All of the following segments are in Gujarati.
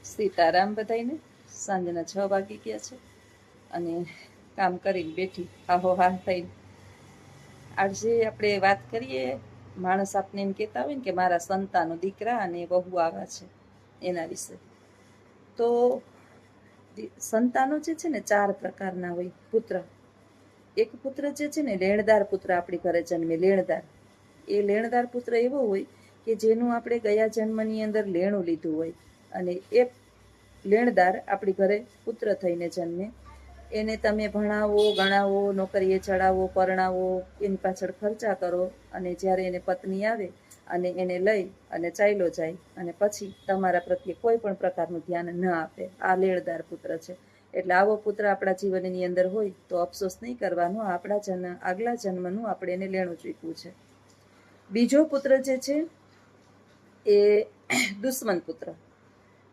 સીતારામ બધાઈને. સાંજના 6 વાગી ગયા છે અને કામ કરીને બેઠી હાહો હા થઈને. આજે આપણે વાત કરીએ, માણસ આપને એમ કહેતા હોય ને કે મારા સંતાનો દીકરા અને બહુ આવા છે એના વિશે. તો સંતાનો જે છે ને 4 પ્રકારના હોય. પુત્ર, એક પુત્ર જે છે ને લેણદાર પુત્ર આપણી ઘરે જન્મે. લેણદાર, એ લેણદાર પુત્ર એવો હોય કે જેનું આપણે ગયા જન્મની અંદર લેણું લીધું હોય અને એ લેણદાર આપણી ઘરે પુત્ર થઈને જન્મે. એને તમે ભણાવો, ગણાવો, નોકરીએ ચડાવો, પરણાવો, એની પાછળ ખર્ચા કરો અને જ્યારે એને પત્ની આવે અને એને લઈ અને ચાલ્યો જાય અને પછી તમારા પ્રત્યે કોઈ પણ પ્રકારનું ધ્યાન ન આપે, આ લેણદાર પુત્ર છે. એટલે આવો પુત્ર આપણા જીવનની અંદર હોય તો અફસોસ નહીં કરવાનો, આપણા આગલા જન્મનું આપણે એને લેણું ચૂકવું છે. બીજો પુત્ર જે છે એ દુશ્મન પુત્ર.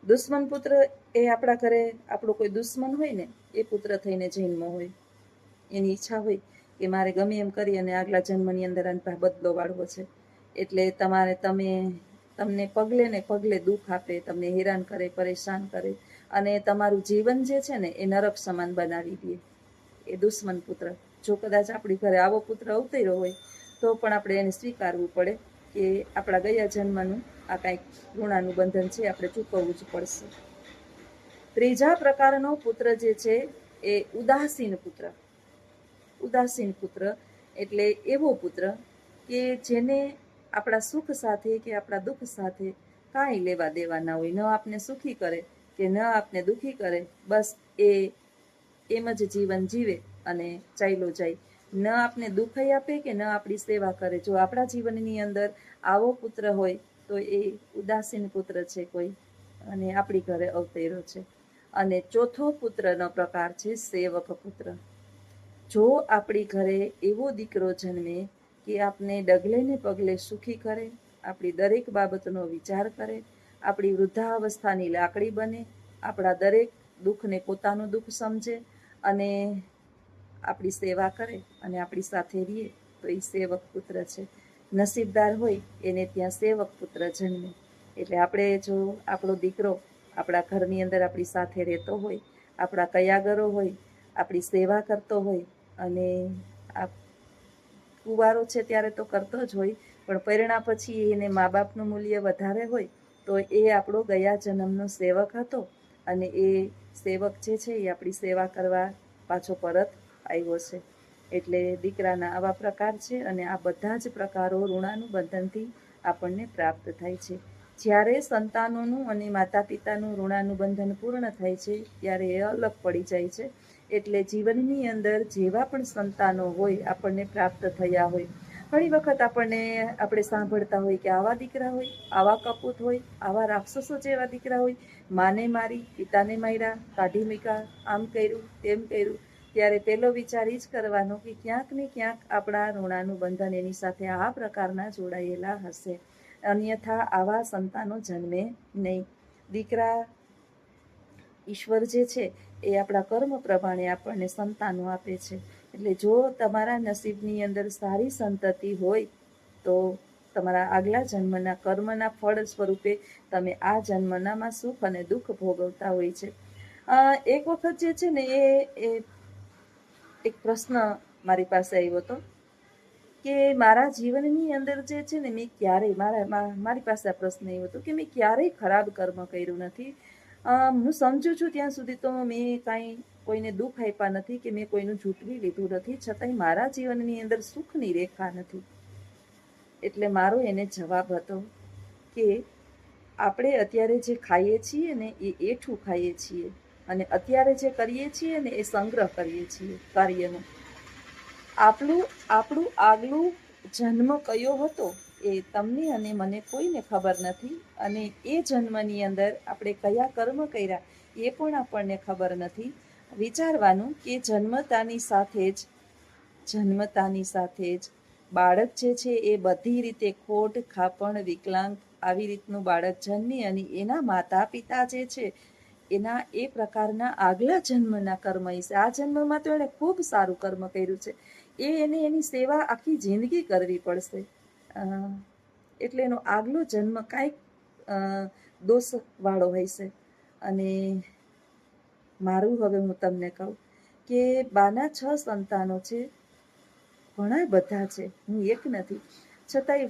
દુશ્મન પુત્ર એ આપણા ઘરે આપણો કોઈ દુશ્મન હોય ને એ પુત્ર થઈને જન્મ હોય. એની ઈચ્છા હોય કે મારે ગમે એમ કરી અને આગલા જન્મની અંદર આની પાસે બદલો વાળવો છે. એટલે તમને પગલે ને પગલે દુઃખ આપે, તમને હેરાન કરે, પરેશાન કરે અને તમારું જીવન જે છે ને એ નરક સમાન બનાવી દે, એ દુશ્મન પુત્ર. જો કદાચ આપણી ઘરે આવો પુત્ર અવતર્યો હોય તો પણ આપણે એને સ્વીકારવું પડે કે આપણા ગયા જન્મનું આ કાંઈક ઋણાનું બંધન છે, આપણે ચૂકવવું જ પડશે. ત્રીજા પ્રકારનો પુત્ર જે છે એ ઉદાસીન પુત્ર. ઉદાસીન પુત્ર એટલે એવો પુત્ર કે જેને આપણા સુખ સાથે કે આપણા દુઃખ સાથે કાંઈ લેવા દેવા ના હોય. ન આપને સુખી કરે કે ન આપને દુઃખી કરે, બસ એ એમ જ જીવન જીવે અને ચાલ્યો જાય. ન આપને દુઃખ આપે કે ન આપણી સેવા કરે. જો આપણા જીવનની અંદર આવો પુત્ર હોય તો એ ઉદાસીન પુત્ર છે કોઈ, અને આપણી ઘરે અવતર્યો છે. અને ચોથો પુત્રનો પ્રકાર છે સેવક પુત્ર. જો આપણી ઘરે એવો દીકરો જન્મે કે આપને ડગલે ને પગલે સુખી કરે, આપણી દરેક બાબતનો વિચાર કરે, આપણી વૃદ્ધાવસ્થાની લાકડી બને, આપણા દરેક દુઃખને પોતાનું દુઃખ સમજે અને આપણી સેવા કરે અને આપણી સાથે રહીએ, તો એ સેવક પુત્ર છે. નસીબદાર હોય એને ત્યાં સેવક પુત્ર જન્મે. એટલે આપણે જો આપણો દીકરો આપણા ઘરની અંદર આપણી સાથે રહેતો હોય, આપણા કયાગરો હોય, આપણી સેવા કરતો હોય અને આ કુંવારો છે ત્યારે તો કરતો જ હોય, પણ પરિણા પછી એને મા બાપનું મૂલ્ય વધારે હોય તો એ આપણો ગયા જન્મનો સેવક હતો અને એ સેવક જે છે એ આપણી સેવા કરવા પાછો પરત આવ્યો છે. એટલે દીકરાના આવા પ્રકાર છે અને આ બધા જ પ્રકારો ઋણાનું બંધનથી આપણને પ્રાપ્ત થાય છે. જ્યારે સંતાનોનું અને માતા પિતાનું ઋણાનું બંધન પૂર્ણ થાય છે ત્યારે એ અલગ પડી જાય છે. એટલે જીવનની અંદર જેવા પણ સંતાનો હોય આપણને પ્રાપ્ત થયા હોય, ઘણી વખત આપણે સાંભળતા હોય કે આવા દીકરા હોય, આવા કપૂત હોય, આવા રાક્ષસો જેવા દીકરા હોય, માને મારી, પિતાને માર્યા, કાઢી મૂક્યા, આમ કર્યું, તેમ કર્યું. ત્યારે પહેલો વિચાર એ જ કરવાનો કે ક્યાંક ને ક્યાંક આપણા ઋણાનું બંધન એની સાથે આ પ્રકારના જોડાયેલા હશે, અન્યથા આવા સંતાનો જન્મે નહીં. દીકરા ઈશ્વર જે છે એ આપણા કર્મ પ્રમાણે આપણને સંતાનો આપે છે. એટલે જો તમારા નસીબની અંદર સારી સંતતિ હોય તો તમારા આગલા જન્મના કર્મના ફળ સ્વરૂપે તમે આ જન્મનામાં સુખ અને દુઃખ ભોગવતા હોય છે. એક વખત જે છે ને એ એક પ્રશ્ન મારી પાસે આવ્યો હતો કે મારા જીવનની અંદર જે છે ને મેં ક્યારેય મારી પાસે આ પ્રશ્ન આવ્યો હતો કે મેં ક્યારેય ખરાબ કર્મ કર્યું નથી. હું સમજુ છું ત્યાં સુધી તો મેં કાંઈ કોઈને દુઃખ આપ્યા નથી કે મેં કોઈનું ઝૂંટવી લીધું નથી, છતાંય મારા જીવનની અંદર સુખની રેખા નથી. એટલે મારો એને જવાબ હતો કે આપણે અત્યારે જે ખાઈએ છીએ ને એ એઠું ખાઈએ છીએ અને અત્યારે જે કરીએ છીએ ને એ સંગ્રહ કરીએ છીએ કાર્યનો. આપણું આગલું જન્મ કયો હતો એ તમને અને મને કોઈને ખબર નથી, અને એ જન્મની અંદર આપણે કયા કર્મ કર્યા એ પણ આપણને ખબર નથી. વિચારવાનું કે જન્મતાની સાથે જ બાળક જે છે એ બધી રીતે ખોટ, ખાપણ, વિકલાંગ આવી રીતનું બાળક જન્મે અને એના માતા પિતા જે છે એના એ પ્રકારના આગલા જન્મના કર્મ હશે. આ જન્મમાં તો એણે ખૂબ સારું કર્મ કર્યું છે, એને એની સેવા આખી જિંદગી કરવી પડશે. એટલે એનો આગલો જન્મ કાંઈક દોષવાળો હશે. અને મારું હવે હું તમને કહું કે બાના 6 સંતાનો છે, ઘણા બધા છે, હું એક નથી, છતાંય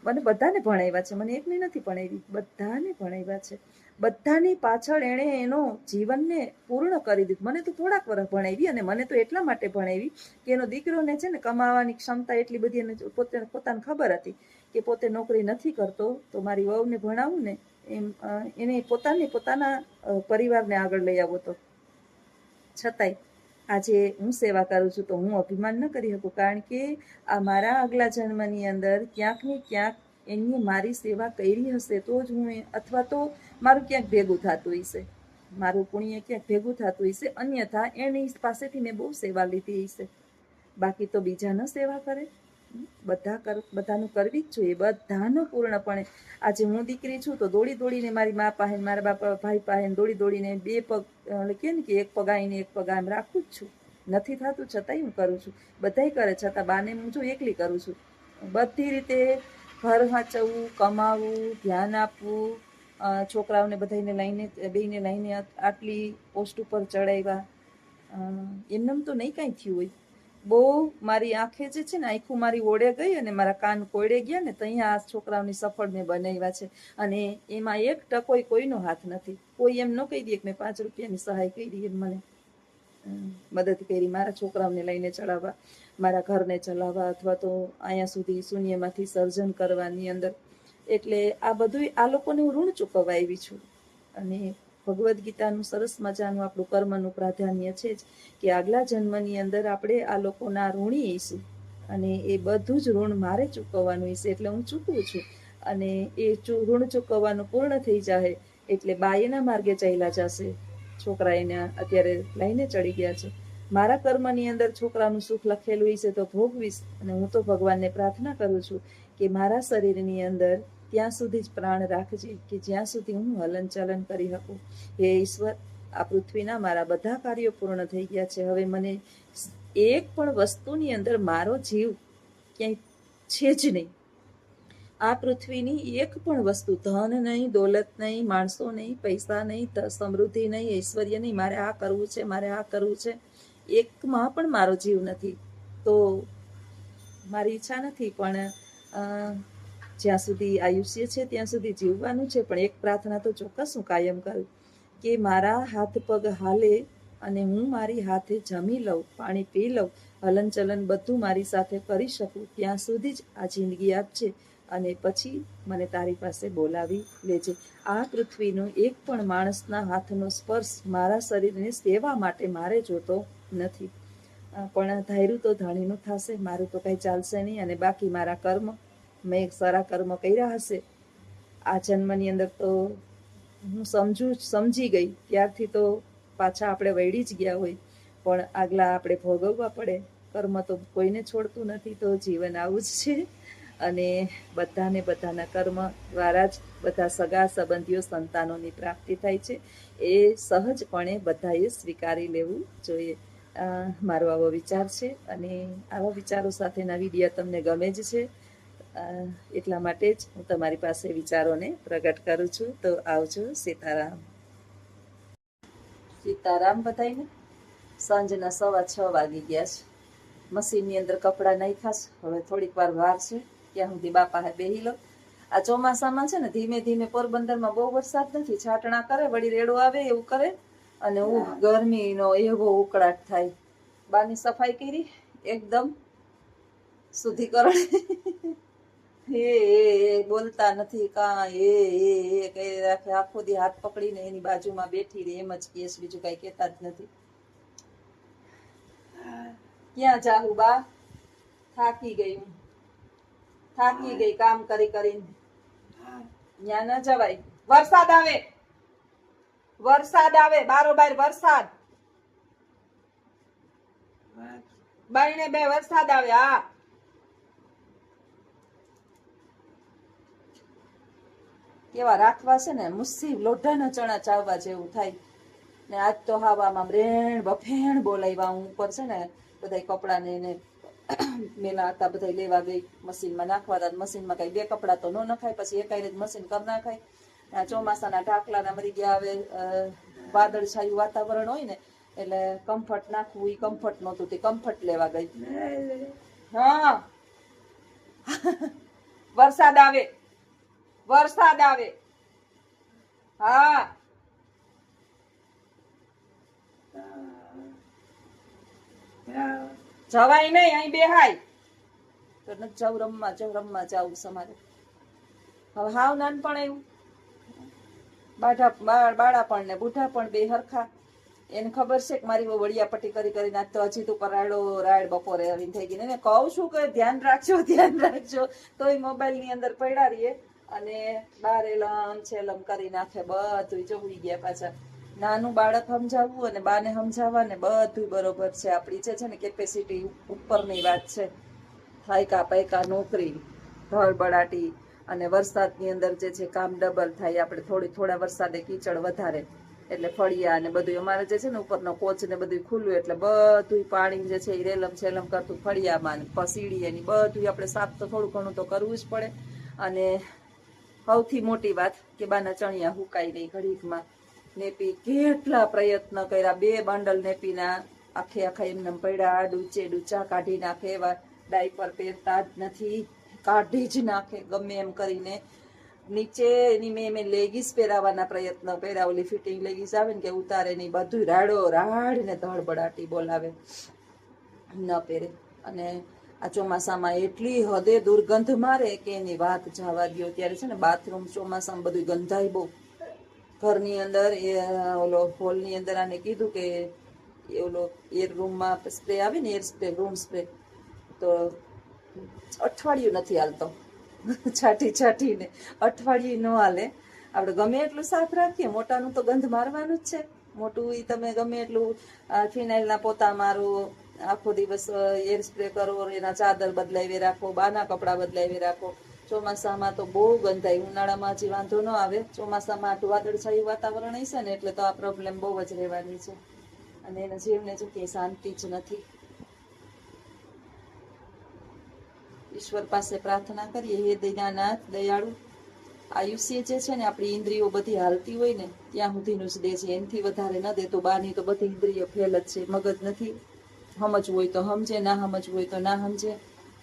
મને બધાને ભણાવ્યા છે, મને એકને નથી ભણાવી, બધાને ભણાવ્યા છે. બધાની પાછળ એણે એનો જીવનને પૂર્ણ કરી દીધું. મને તો થોડાક વર્ષ ભણાવી, અને મને તો એટલા માટે ભણાવી કે એનો દીકરોને છે ને કમાવાની ક્ષમતા એટલી બધી એને પોતાને ખબર હતી કે પોતે નોકરી નથી કરતો તો મારી વહુને ભણાવું ને એમ એને પોતાના પરિવારને આગળ લઈ આવવો હતો. છતાંય આજે હું સેવા કરું છું તો હું અભિમાન ન કરી શકું, કારણ કે આ મારા આગલા જન્મની અંદર ક્યાંક ને ક્યાંક એની મારી સેવા કરી હશે તો જ હું, અથવા તો મારું ક્યાંક ભેગું થતું હશે, મારું પુણ્ય ક્યાંક ભેગું થતું હશે, અન્યથા એની પાસેથી મેં બહુ સેવા લીધી હશે. બાકી તો બીજા ન સેવા કરે, બધાનું કરવી જ જોઈએ, બધાનું પૂર્ણપણે. આજે હું દીકરી છું તો દોડી દોડીને મારી મા પાસે, મારા બાપા ભાઈ પાસે દોડી દોડીને બે પગ કે ને કે એક પગ આવીને એક પગ આમ રાખું જ છું. નથી થતું છતાંય હું કરું છું, બધાય કરે છતાં બાને હું જો એકલી કરું છું. બધી રીતે ઘર સાચવવું, કમાવું, ધ્યાન આપવું, છોકરાઓને બધાને લઈને બેને લઈને આટલી પોસ્ટ ઉપર ચડાવ્યા, એમને તો નહીં કાંઈ થયું હોય. બહુ મારી આંખે જે છે ને આંખું મારી ઓળે ગઈ અને મારા કાન કોયડે ગયા ને ત્યાં આ છોકરાઓની સફળ મેં બનાવ્યા છે. અને એમાં એક ટકોય કોઈનો હાથ નથી. કોઈ એમ ન કહી દે કે મેં 5 રૂપિયાની સહાય કરી, એમ મને મદદ કરી મારા છોકરાઓને લઈને ચડાવવા, મારા ઘરને ચલાવવા, અથવા તો અહીંયા સુધી શૂન્યમાંથી સર્જન કરવાની અંદર. એટલે આ બધું આ લોકોને હું ઋણ ચૂકવવા આવી છું. અને ભગવદ્ ગીતાનું સરસ મજાનું આપણું કર્મનું પ્રાધાન્ય છે જ કે આગલા જન્મની અંદર આપણે આ લોકોના ઋણી હઈશું, અને એ બધું જ ઋણ મારે ચૂકવવાનું હશે. એટલે હું ચૂકવું છું, અને એ ઋણ ચૂકવવાનું પૂર્ણ થઈ જાય એટલે બાયના માર્ગે ચાલ્યા જશે. છોકરા એને અત્યારે લઈને ચડી ગયા છે. મારા કર્મની અંદર છોકરાનું સુખ લખેલું હશે તો ભોગવીશ. અને હું તો ભગવાનને પ્રાર્થના કરું છું કે મારા શરીરની અંદર ત્યાં સુધી જ પ્રાણ રાખજે કે જ્યાં સુધી હું હલન ચલન કરી શકું. હે ઈશ્વર, આ પૃથ્વીના મારા બધા કાર્યો પૂર્ણ થઈ ગયા છે. હવે મને એક પણ વસ્તુની અંદર મારો જીવ ક્યાંય છે જ નહીં. આ પૃથ્વીની એક પણ વસ્તુ, ધન નહીં, દોલત નહીં, માણસો નહીં, પૈસા નહીં, સમૃદ્ધિ નહીં, ઐશ્વર્ય નહીં, મારે આ કરવું છે, મારે આ કરવું છે, એકમાં પણ મારો જીવ નથી. તો મારી ઈચ્છા નથી, પણ જ્યાં સુધી આયુષ્ય છે ત્યાં સુધી જીવવાનું છે. પણ એક પ્રાર્થના તો ચોક્કસ હું કાયમ કરું કે મારા હાથ પગ હાલે અને હું મારી હાથે જમી લઉં, પાણી પી લઉં, હલન ચલન બધું મારી સાથે કરી શકું, ત્યાં સુધી જ આ જિંદગી આપજે. અને પછી મને તારી પાસે બોલાવી લેજે. આ પૃથ્વીનો એક પણ માણસના હાથનો સ્પર્શ મારા શરીરની સેવા માટે મારે જોતો નથી. પણ ધાર્યું તો ધણીનું થશે, મારું તો કંઈ ચાલશે નહીં. અને બાકી મારા કર્મ, મેં સારા કર્મ કર્યા હશે આ જન્મની અંદર તો હું સમજી ગઈ ત્યારથી તો પાછા આપણે વળી જ ગયા હોય, પણ આગલા આપણે ભોગવવા પડે. કર્મ તો કોઈને છોડતું નથી, તો જીવન આવું જ છે. અને બધાને બધાના કર્મ દ્વારા જ બધા સગા સંબંધીઓ સંતાનોની પ્રાપ્તિ થાય છે. એ સહજપણે બધાએ સ્વીકારી લેવું જોઈએ. મારો આવો વિચાર છે, અને આવા વિચારો સાથેના વિડીયો તમને ગમે જ છે. એટલા માટે જ હું તમારી પાસે વિચારોને પ્રગટ કરું છું. તો આવજો. સીતારામ. સીતારામ બધાઈને. સાંજના 6:15 વાગી ગયા છે. મશીનની અંદર કપડાં નાખ્યા છે. હવે થોડીક વાર વાર છે ત્યાં સુધી બાપા બેહી લો. આ ચોમાસામાં છે ને ધીમે ધીમે પોરબંદરમાં બહુ વરસાદ નથી, છાંટણા કરે વળી રેડો આવે એવું કરે, અને ગરમીનો એવો ઉકળાટ થાય. બાની સફાઈ કરી એકદમ શુદ્ધિકરણ. એ બોલતા નથી કાંઈ, એ કહી રાખે, આખો દી હાથ પકડીને એની બાજુમાં બેઠી રહે, એમ જ કેસ, બીજું કઈ કહેતા જ નથી. ક્યાં જાઉં બા, થાકી ગઈ હું, થાકી ગઈ કામ કરી કરીને. ત્યાં ન જવાય, વરસાદ આવે, વરસાદ આવે, બારોબાર વરસાદ, બાઈને બે વરસાદ આવે. હા, કેવા રાખવા છે ને, મુસ્સી લોઢાના ચણા ચાવવા જેવું થાય. ને આજ તો હાવામાં રેણ બફેણ બોલાવ્યા. હું ઉપર છે ને બધા કપડાને એને મેલા હતા બધા લેવા ગઈ, મશીનમાં નાખવા હતા. મશીનમાં કઈ બે કપડાં તો ન નખાય, પછી એકાઈ જ મશીન કરી નાખાય. આ ચોમાસાના ઢાકલાના મરી ગયા. હવે વાદળછાયું વાતાવરણ હોય ને એટલે કમ્ફર્ટ નાખવું એ કમ્ફર્ટ નહોતું, તે કમ્ફર્ટ લેવા ગઈ. હા વરસાદ આવે, વરસાદ આવે. હા જવાય નહીં, અહીં બેહાય તો નથી જાવ રમવા, જાવું સમારે. હવે હાવ નાનપણ આવ્યું, બાળાપણ ને બુઢાપણ બે હરખા. એને ખબર છે કે મારી વળિયા પટ્ટી કરી કરીને આજ તો હજી તું રાડ બપોરે આવીને થઈ ગઈ ને કહું છું કે ધ્યાન રાખજો તોય મોબાઈલ ની અંદર પડ્યા રહીએ અને બાર એલમ છેલમ કરી નાખે. બધું જોઈ ગયા પાછા. નાનું બાળક સમજાવવું અને બાને સમજાવવા ને બધું બરોબર છે. આપણી છે ને કેપેસિટી ઉપરની વાત છે. થાયકા પાયકા નોકરી ધડબડાટી અને વરસાદની અંદર જે છે કામ ડબલ થાય. આપણે થોડા વરસાદે કીચડ વધારે એટલે ફળિયા ને બધું અમારે જે છે ને ઉપરનો કોચ ને બધું ખુલ્લું એટલે બધું પાણી જે છે એ રેલમ છેલમ કરતું ફળિયામાં સીડી એની બધું આપણે સાફ તો થોડું ઘણું તો કરવું જ પડે. અને સૌથી મોટી વાત કે બાના ચણિયા હુકાઈ નહીં ઘડીકમાં. નેપી કેટલા પ્રયત્ન કર્યા, 2 બંડલ નેપીના આખા એમને પડ્યા. ડૂચા કાઢી નાખે, એવા ડાયપર પહેરતા જ નથી, કાઢી જ નાખે ગમે એમ કરીને. નીચે એની મેં લેગીસ પહેરાવાના પ્રયત્ન કર્યા. ઓલી ફિટિંગ લેગીસ આવે ને કે ઉતારે નહીં, બધું રાડ ને ધડબડાટી બોલાવે, ન પહેરે. અને આ ચોમાસામાં એટલી હદે દુર્ગંધ મારે કે એની વાત જવા દો. ત્યારે છે ને બાથરૂમ ચોમાસામાં બધું ગંધાય બહુ. ઘરની અંદર ઓલો હોલની અંદર આને કીધું કે ઓલો એર રૂમમાં સ્પ્રે આવે ને, એર સ્પ્રે, રૂમ સ્પ્રે, તો અઠવાડિયું નથી હાલતો. છાટીને અઠવાડિયું ન હાલે. આપણે ગમે એટલું સાફ રાખીએ, મોટાનું તો ગંધ મારવાનું જ છે. મોટું એ તમે ગમે એટલું ફિનાઇલના પોતા મારો, આખો દિવસ એર સ્પ્રે કરો, એના ચાદર બદલાવી રાખો, બાના કપડા બદલાવી રાખો. ચોમાસામાં તો બહુ ગંધાય. ઉનાળામાં હજી વાંધો ન આવે, ચોમાસામાં આટલું વાદળછાયું વાતાવરણ હશે ને એટલે તો આ પ્રોબ્લેમ બહુ જ રહેવાની છે. અને એના જીવને જો કે શાંતિ જ નથી. ઈશ્વર પાસે પ્રાર્થના કરીએ, હે દયાનાથ દયાળુ, આયુષ્ય જે છે ને આપણી ઇન્દ્રિયો બધી હાલતી હોય ને ત્યાં સુધીનું જ દે છે, એનાથી વધારે ન દે. તો બાની તો બધી ઇન્દ્રિયો ફેલ જ છે. મગજ નથી, સમજવું હોય તો સમજે, ના સમજવું હોય તો ના સમજે.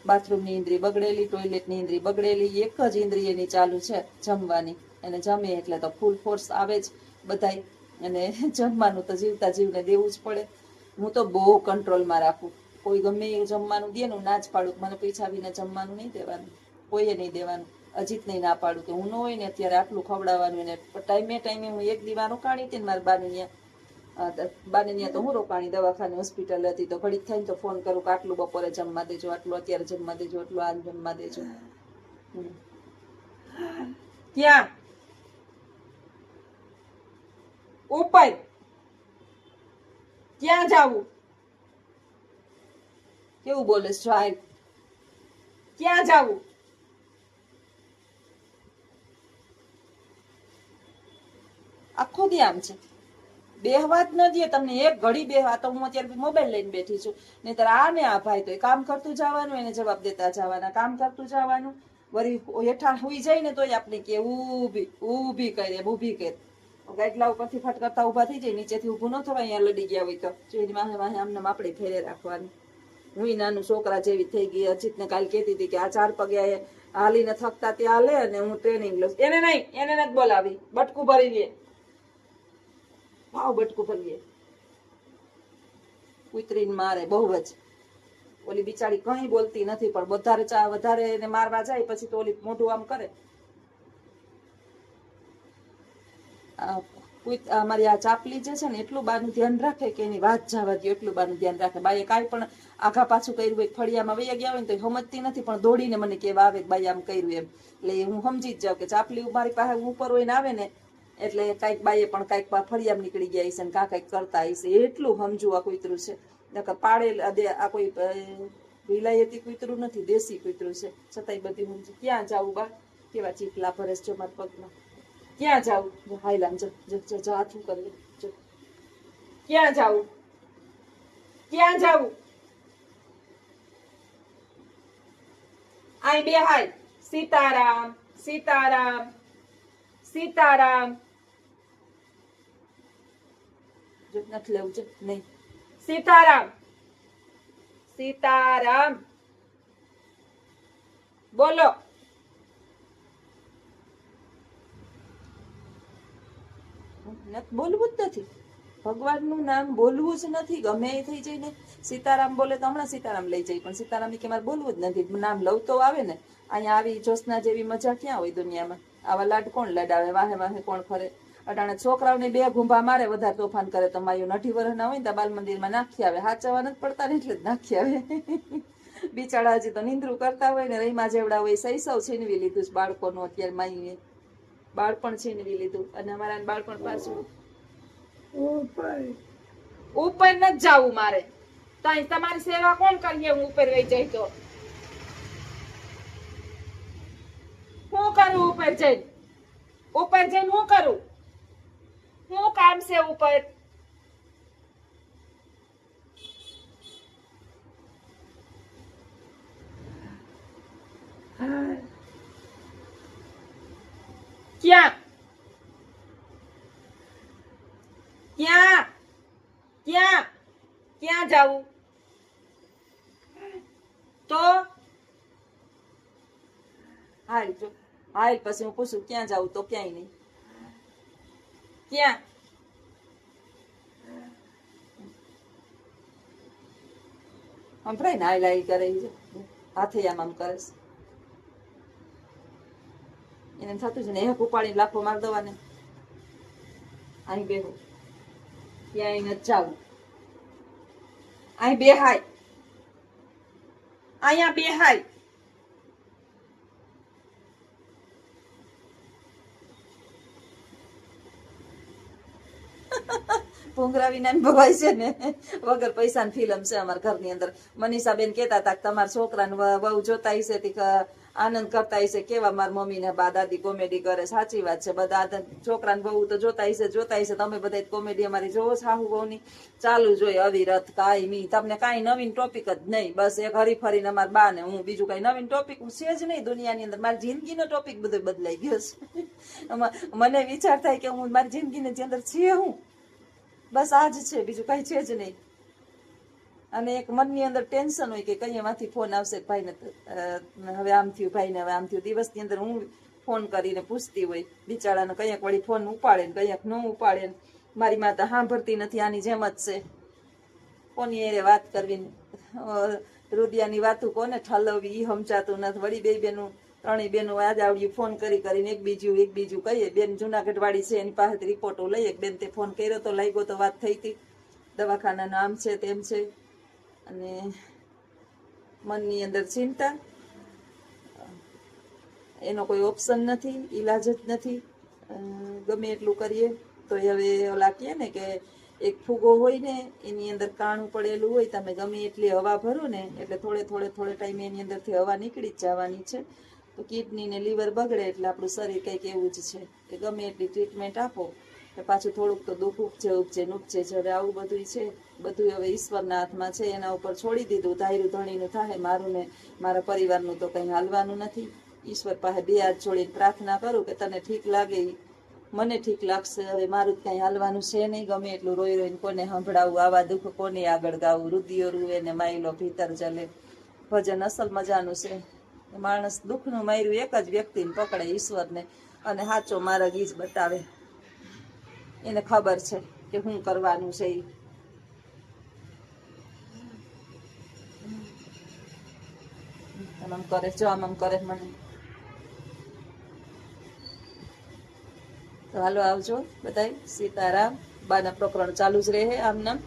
બાથરૂમની ઇન્દ્રિય બગડેલી, ટોયલેટની ઇન્દ્રિય બગડેલી, એક જ ઇન્દ્રિયની ચાલુ છે જમવાની. અને જમે એટલે તો ફૂલ ફોર્સ આવે જ બધાય. અને જમવાનું તો જીવતા જીવને દેવું જ પડે. હું તો બહુ કંટ્રોલમાં રાખું. કોઈ ગમે એ જમવાનું દે ના જ પાડું, મને પીછાવીને જમવાનું નહીં દેવાનું, કોઈએ નહીં દેવાનું. અજીત નહીં ના પાડું કે હું ન હોય ને અત્યારે આટલું ખવડાવવાનું. એને ટાઈમે હું એક દી વાર રોકાણી હતી ને મારા બાને ત્યાં તો હું રોકાણી દવાખાને હોસ્પિટલ હતી. તો ઘડીક થઈને તો ફોન કરું કે આટલું બપોરે જમવા દેજો, આટલું અત્યારે જમવા દેજો, આટલું આ જમવા દેજો. ક્યાં ઉપર ક્યાં જાવું? કેવું બોલે સાહેબ? ક્યાં જાવું? આખો દી આમ છે, બેહવા જ ન દે તમને એક ઘડી બેહવા. તો હું અત્યારે મોબાઈલ લઈને બેઠી છું, નહીતર આ ને આ ભાઈ તો કામ કરતું જવાનું, એને જવાબ દેતા જવાના, કામ કરતું જવાનું. વળી હેઠા હુઈ જાય ને તોય આપણે કે ઊભી કરે, ઊભી કરે. ગાડલા ઉપરથી ફટકરતા ઉભા થઈ જાય, નીચેથી ઊભું ન થવાય. અહીંયા લડી ગયા હોય તો જોઈને વાહે વાહે આમને આપણે ફેરે રાખવાની. હું નાનું છોકરા જેવી થઈ ગઈ. અજીતને કાલ કહેતી હતી કે આ 4 પગ્યા હાલીને થકતા ત્યાં હાલે અને હું ટ્રેનિંગ લઉં. એને નહીં, એને નથી બોલાવી, બટકું ભરી લે, ભાવ બટકું ભરીએ. કુતરીને મારે બહુ જ. ઓલી બિચારી કઈ બોલતી નથી, પણ વધારે એને મારવા જાય પછી તો ઓલી મોઢું આમ કરે. અમારી આ ચાપલી જે છે ને એટલું બાનું ધ્યાન રાખે કે એની વાત જવા દો, એટલું બાનું ધ્યાન રાખે. બાઈએ કાંઈ પણ આઘા પાછું કર્યું હોય, ફળિયામાં વૈયા ગયા હોય ને તો સમજતી નથી, પણ દોડીને મને કેવા આવે કે બાઈ આમ કર્યું એમ. એટલે હું સમજી જ જાઉં કે ચાપલી મારી પાસે ઉપર હોય ને આવે ને એટલે કાંઈક બાઈએ પણ કાંઈક ફળિયામાં નીકળી ગયા હશે ને કાંઈક કરતા હશે. એટલું સમજવું આ કૂતરું છે. પાડેલ આ કોઈ વિલાયતી કૂતરું નથી, દેશી કૂતરું છે. છતાંય બધી સમજુ. ક્યાં જાવું બા? કેવા ચીકલા ભરેશ જો મારા પગમાં. ક્યાં જાવું? હાઈલામ હાથું કરી જો. ક્યાં જાવું? ક્યાં જાવું? આય બે હાય. સીતારામ સીતારામ સીતારામ. જો નથી લેવું છે નહીં. સીતારામ. સીતારામ. બોલો. બોલવું જ નથી. ભગવાનનું નામ બોલવું જ નથી. ગમે એ થઈ જાય ને, સીતારામ બોલે તો હમણાં સીતારામ લઈ જાય, પણ સીતારામ કે મારે બોલવું જ નથી. નામ લવ તો આવે ને. અહીંયા આવી જોશના જેવી મજા ક્યાં હોય દુનિયામાં? આવા લાડ કોણ લડાવે? વાહે વાહે કોણ ફરે? અટાણે છોકરાઓને 2 ઘૂંભા મારે, વધારે તોફાન કરે તો માયું 9 વર્ષના હોય ને તો બાલ મંદિરમાં નાખી આવે. હાચવા નથી પડતા ને એટલે જ નાખી આવે. બિચારા હજી તો નિંદ્રું કરતા હોય ને, રહીમાં જેવડા હોય સહી સૌ છીનવી લીધું છે બાળકોનું. અત્યારે માયુએ બાળપણ છીનવી લીધું, અને અમારા બાળપણ પાછું ઉપર નથી જવું મારે. તાઈ તમારી સેવા કોણ કરીએ? હું ઉપર વહી જાય તો હું કરું? ઉપર જઈને હું કરું? શું કામ છે ઉપર? ક્યાં ક્યાં ક્યાં ક્યાં જાવું? તો હાલ જો હાલ. પછી હું પૂછું ક્યાં જાવું તો ક્યાંય નહીં. ક્યાં? સંભળાય ને હાલ હાલ કરે છે. હાથે આમ કરે છે. એને થતું છે ને એક ઉપાડી લાખો માર દવાને. અહીં બેહો, ક્યાંય નથી જાવું. અહીં બેહાય. અહીંયા બેહાય. ભૂંગરા વિના ભવાય છે ને. વગર પૈસાની ફિલ્મ છે અમારા ઘરની અંદર. મનીષાબેન કહેતા હતા કે તમારા છોકરાને બહુ જોતા હશે, આનંદ કરતા હશે, કેવા મારા મમ્મી ને બા દાદી કોમેડી કરે. સાચી વાત છે. બધા છોકરાને બહુ તો જોતા હશે. તમે બધા કોમેડી અમારી જોવો સાહુ બહુની ચાલુ જોઈએ અવિરત કાયમી. તમને કાંઈ નવીન ટોપિક જ નહીં. બસ એક હરીફરીને અમારા બા ને હું, બીજું કઈ નવીન ટોપિક છે જ નહીં દુનિયાની અંદર. મારી જિંદગીનો ટોપિક બધો બદલાઈ ગયો છે. મને વિચાર થાય કે હું મારી જિંદગીની અંદર છે હું, બસ આજ છે, બીજું કઈ છે જ નહીં. અને એક મનની અંદર ટેન્શન હોય કે કઈયામાંથી ફોન આવશે ભાઈને, હવે આમ થયું ભાઈને, હવે આમ થયું. દિવસની અંદર હું ફોન કરીને પૂછતી હોય બિચારાને. કંઈક વળી ફોન ઉપાડે ને કંઈક ન ઉપાડે ને. મારી માતા સાંભળતી નથી. આની જેમ જ છે. કોની એરે વાત કરવી? રુદિયાની વાતું કોને ઠલવવી ઈ સમજાતું નથી. વળી 2 બેનું 3 બેનું આજ આવડ્યું ફોન કરીને એકબીજું કહીએ. બેન જુનાગઢ વાળી છે, એની પાસે રિપોર્ટો લઈએ. બેન તે ફોન કર્યો તો લાગ્યો તો વાત થઈ હતી, દવાખાનાનું આમ છે તેમ છે. અને મનની અંદર ચિંતા, એનો કોઈ ઓપ્શન નથી, ઈલાજ જ નથી. ગમે એટલું કરીએ તો હવે ઓલા કહે ને કે એક ફૂગો હોય ને એની અંદર કાણું પડેલું હોય. તમે ગમે એટલી હવા ભરો ને એટલે થોડે ટાઈમે એની અંદરથી હવા નીકળી જ જવાની છે. તો કિડની ને લીવર બગડે એટલે આપણું શરીર કંઈક એવું જ છે કે ગમે એટલી ટ્રીટમેન્ટ આપો પાછું થોડુંક તો દુઃખ ઉપજે છે. હવે આવું બધું છે. બધું હવે ઈશ્વરના હાથમાં છે. એના ઉપર છોડી દીધું. ધાર્યું ધણીનું થાય. મારું ને મારા પરિવારનું તો કંઈ હાલવાનું નથી. ઈશ્વર પાસે 2 હાથ જોડીને પ્રાર્થના કરું કે તને ઠીક લાગે, મને ઠીક લાગશે. હવે મારું જ કંઈ હાલવાનું છે નહીં. ગમે એટલું રોઈને કોને સંભળાવું, આવા દુઃખ કોને આગળ ગાવું. રુદિયો રૂવે ને માયલો ભીતર જલે. ભજન અસલ મજાનું છે. માણસ દુઃખનું માર્યું એક જ વ્યક્તિને પકડે, ઈશ્વરને, અને સાચો મારા ગીજ બતાવે. એને ખબર છે કે શું કરવાનું છે. આમ કરે જો આમ કરે મને. તો હાલો આવજો બધાય. સીતારામ. બાના પ્રકરણ ચાલુ જ રહે આમ નામ.